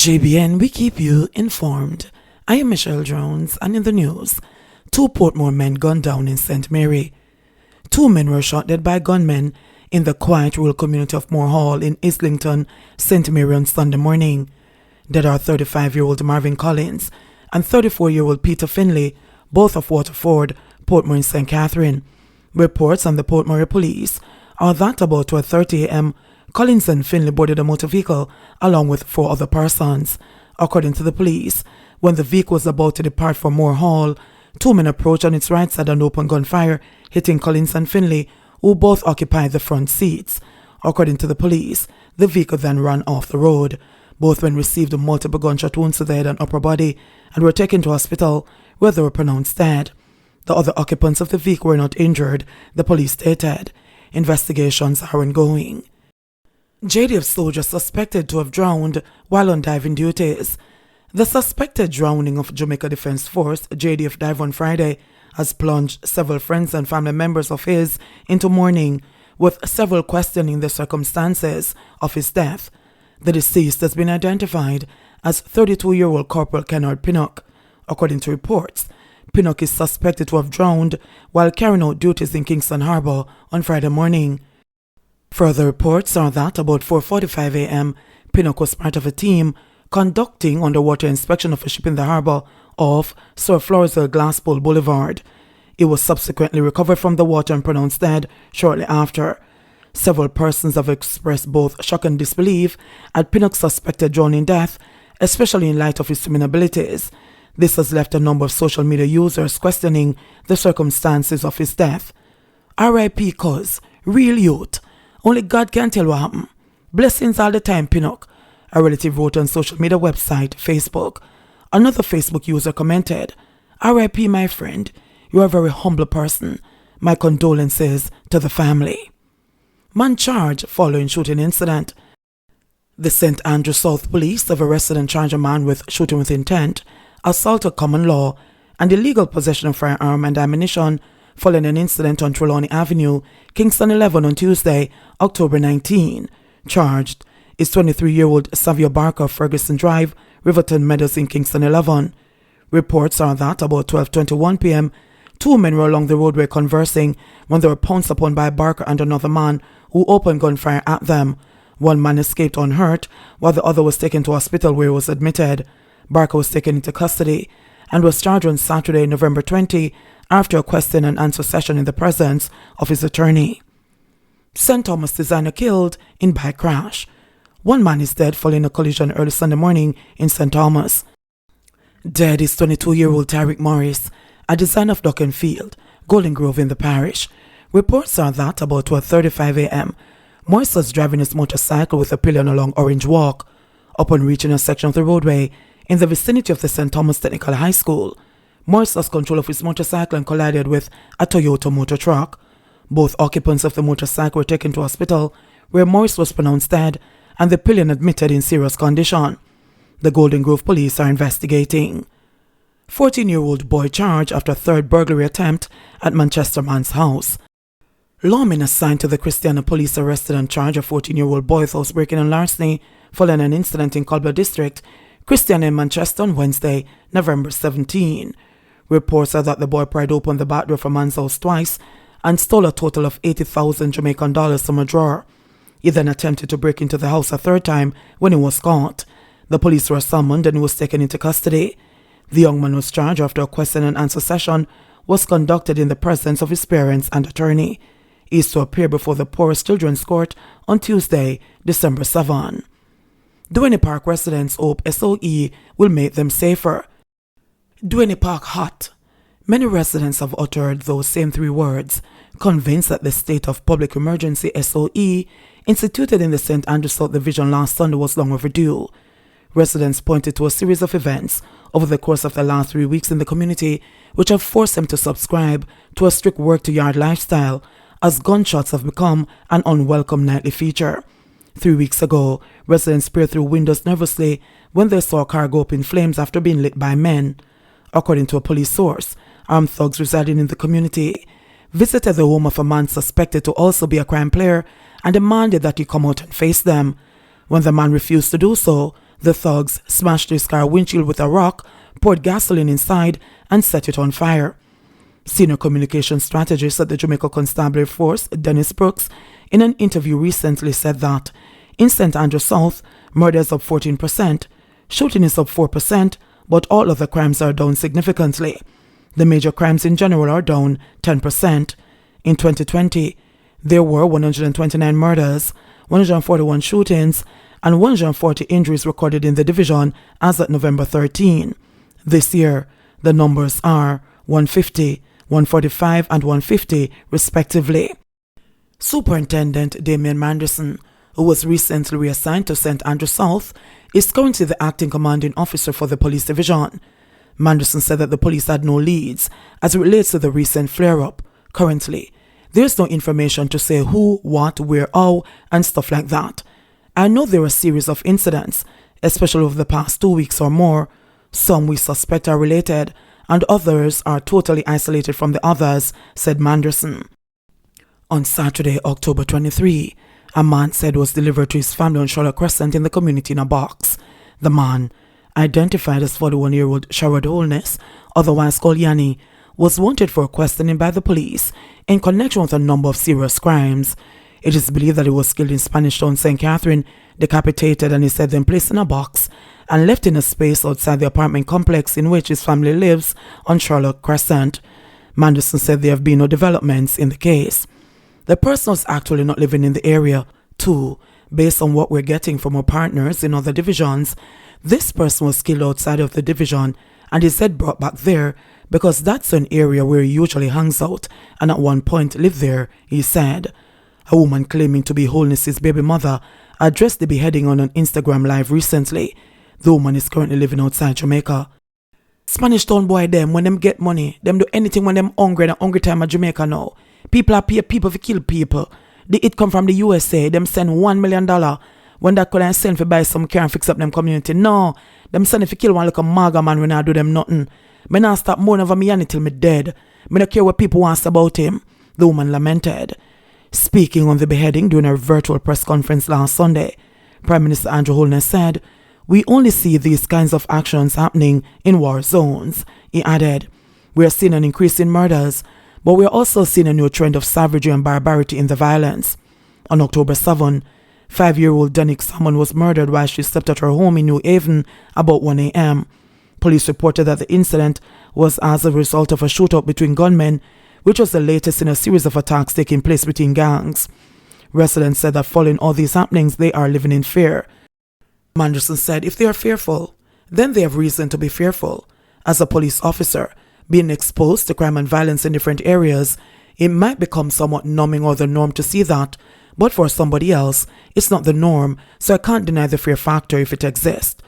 JBN, we keep you informed. I am Michelle Jones, and in the news, 2 Portmore men gunned down in St. Mary. 2 men were shot dead by gunmen in the quiet rural community of Moore Hall in Islington, St. Mary on Sunday morning. Dead are 35-year-old Marvin Collins and 34-year-old Peter Finley, both of Waterford, Portmore and St. Catherine. Reports on the Portmore police are that about 12:30 a.m., Collins and Finley boarded a motor vehicle along with 4 other persons. According to the police, when the vehicle was about to depart from Moore Hall, 2 men approached on its right side and opened gunfire, hitting Collins and Finley, who both occupied the front seats. According to the police, the vehicle then ran off the road. Both men received multiple gunshot wounds to the head and upper body and were taken to hospital, where they were pronounced dead. The other occupants of the vehicle were not injured, the police stated. Investigations are ongoing. JDF soldier suspected to have drowned while on diving duties. The suspected drowning of Jamaica Defence Force JDF dive on Friday has plunged several friends and family members of his into mourning, with several questioning the circumstances of his death. The deceased has been identified as 32-year-old Corporal Kennard Pinnock. According to reports, Pinnock is suspected to have drowned while carrying out duties in Kingston Harbour on Friday morning. Further reports are that about 4:45 a.m., Pinnock was part of a team conducting underwater inspection of a ship in the harbour off Sir Floresville Glasspool Boulevard. It was subsequently recovered from the water and pronounced dead shortly after. Several persons have expressed both shock and disbelief at Pinnock's suspected drowning death, especially in light of his swimming abilities. This has left a number of social media users questioning the circumstances of his death. R.I.P. cuz, real youth. Only God can tell what happened. Blessings all the time, Pinnock, a relative wrote on social media website Facebook. Another Facebook user commented, R.I.P. my friend, you are a very humble person. My condolences to the family. Man charged following shooting incident. The St. Andrew South Police have arrested and charged a man with shooting with intent, assault of common law, and illegal possession of firearm and ammunition following an incident on Trelawney Avenue, Kingston 11 on Tuesday, October 19. Charged is 23-year-old Savio Barker of Ferguson Drive, Riverton Meadows in Kingston 11. Reports are that about 12:21 p.m., 2 men were along the roadway conversing when they were pounced upon by Barker and another man who opened gunfire at them. One man escaped unhurt, while the other was taken to hospital where he was admitted. Barker was taken into custody and was charged on Saturday, November 20, after a question and answer session in the presence of his attorney. St. Thomas designer killed in bike crash. 1 man is dead following a collision early Sunday morning in St. Thomas. Dead is 22-year-old Tyrick Morris, a designer of Dock and Field, Golden Grove in the parish. Reports are that about 12:35 a.m., Morris was driving his motorcycle with a pillion along Orange Walk. Upon reaching a section of the roadway in the vicinity of the St. Thomas Technical High School, Morris lost control of his motorcycle and collided with a Toyota motor truck. Both occupants of the motorcycle were taken to hospital, where Morris was pronounced dead and the pillion admitted in serious condition. The Golden Grove police are investigating. 14-year-old boy charged after a 3rd burglary attempt at Manchester man's house. Lawmen assigned to the Christiana police arrested and charged a 14-year-old boy with housebreaking and larceny following an incident in Colbert District, Christiana in Manchester on Wednesday, November 17. Reports are that the boy pried open the back door of a man's house twice and stole a total of 80,000 Jamaican dollars from a drawer. He then attempted to break into the house a 3rd time when he was caught. The police were summoned and he was taken into custody. The young man was charged after a question and answer session was conducted in the presence of his parents and attorney. He is to appear before the Poorest Children's Court on Tuesday, December 7. Duane Park residents hope SOE will make them safer. Duane Park hot. Many residents have uttered those same 3 words, convinced that the state of public emergency SOE instituted in the St. Andrew South Division last Sunday was long overdue. Residents pointed to a series of events over the course of the last 3 weeks in the community which have forced them to subscribe to a strict work-to-yard lifestyle, as gunshots have become an unwelcome nightly feature. 3 weeks ago, residents peered through windows nervously when they saw a car go up in flames after being lit by men. According to a police source, armed thugs residing in the community visited the home of a man suspected to also be a crime player and demanded that he come out and face them. When the man refused to do so, The thugs smashed his car windshield with a rock, poured gasoline inside, and set it on fire. Senior communication strategist at the Jamaica Constabulary Force, Dennis Brooks, in an interview recently said that in St. Andrew South, murder is up 14%, shooting is up 4%, but all other crimes are down significantly. The major crimes in general are down 10%. In 2020, there were 129 murders, 141 shootings, and 140 injuries recorded in the division as of November 13. This year, the numbers are 150, 145, and 150, respectively. Superintendent Damian Manderson, who was recently reassigned to St. Andrew South, is currently the acting commanding officer for the police division. Manderson said that the police had no leads as it relates to the recent flare-up. Currently, there's no information to say who, what, where, how, and stuff like that. I know there are a series of incidents, especially over the past 2 weeks or more. Some we suspect are related, and others are totally isolated from the others, said Manderson. On Saturday, October 23, a man said was delivered to his family on Charlotte Crescent in the community in a box. The man, identified as 41-year-old Sherrod Holness, otherwise called Yanni, was wanted for questioning by the police in connection with a number of serious crimes. It is believed that he was killed in Spanish Town, St. Catherine, decapitated, and he said then placed in a box and left in a space outside the apartment complex in which his family lives on Charlotte Crescent. Manderson said there have been no developments in the case. The person was actually not living in the area, too. Based on what we're getting from our partners in other divisions, this person was killed outside of the division and is said brought back there because that's an area where he usually hangs out and at one point lived there, he said. A woman claiming to be Holness's baby mother addressed the beheading on an Instagram live recently. The woman is currently living outside Jamaica. Spanish Town boy them, when them get money, them do anything when them hungry and hungry time at Jamaica now. People are pay people to kill people. It come from the USA, them send $1 million when that could I send for buy some car and fix up them community. No, them send if you kill one like a maga man when I do them nothing. Me not stop mourning over me until me dead. Me don't care what people want about him, the woman lamented. Speaking on the beheading during a virtual press conference last Sunday, Prime Minister Andrew Holness said, "We only see these kinds of actions happening in war zones." He added, "We are seeing an increase in murders, but we are also seeing a new trend of savagery and barbarity in the violence." On October 7, 5-year-old Danik Salmon was murdered while she slept at her home in New Haven about 1 a.m. Police reported that the incident was as a result of a shootout between gunmen, which was the latest in a series of attacks taking place between gangs. Residents said that following all these happenings, they are living in fear. Manderson said if they are fearful, then they have reason to be fearful. As a police officer, being exposed to crime and violence in different areas, it might become somewhat numbing or the norm to see that, but for somebody else, it's not the norm, so I can't deny the fear factor if it exists.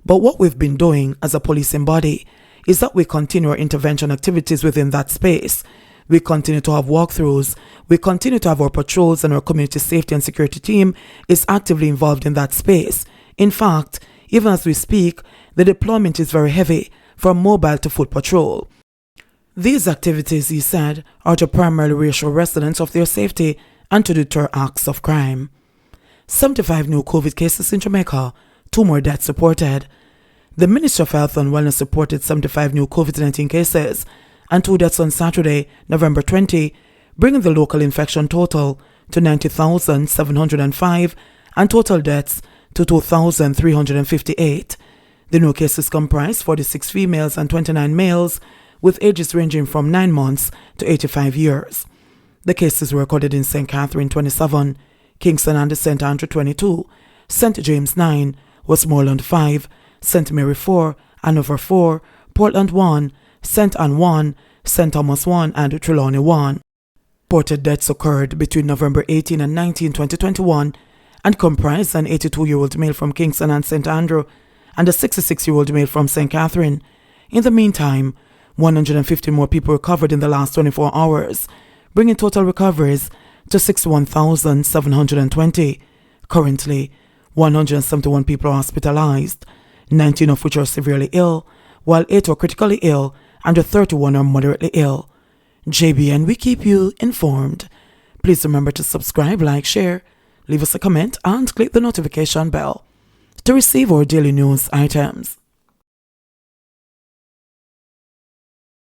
But what we've been doing as a policing body is that we continue our intervention activities within that space. We continue to have walkthroughs, we continue to have our patrols, and our community safety and security team is actively involved in that space. In fact, even as we speak, the deployment is very heavy, from mobile to foot patrol. These activities, he said, are to primarily reassure residents of their safety and to deter acts of crime. 75 new COVID cases in Jamaica, 2 more deaths reported. The Ministry of Health and Wellness reported 75 new COVID-19 cases and 2 deaths on Saturday, November 20, bringing the local infection total to 90,705 and total deaths to 2,358. The new cases comprise 46 females and 29 males, with ages ranging from 9 months to 85 years. The cases were recorded in St. Catherine 27, Kingston and St. Andrew 22, St. James 9, Westmoreland 5, St. Mary 4, Hanover 4, Portland 1, St. Anne 1, St. Thomas 1, and Trelawney 1. Reported deaths occurred between November 18 and 19, 2021, and comprised an 82-year-old male from Kingston and St. Andrew and a 66-year-old male from St. Catherine. In the meantime, 150 more people recovered in the last 24 hours, bringing total recoveries to 61,720. Currently, 171 people are hospitalized, 19 of which are severely ill, while 8 are critically ill and 31 are moderately ill. JBN, we keep you informed. Please remember to subscribe, like, share, leave us a comment, and click the notification bell. To receive our daily news items,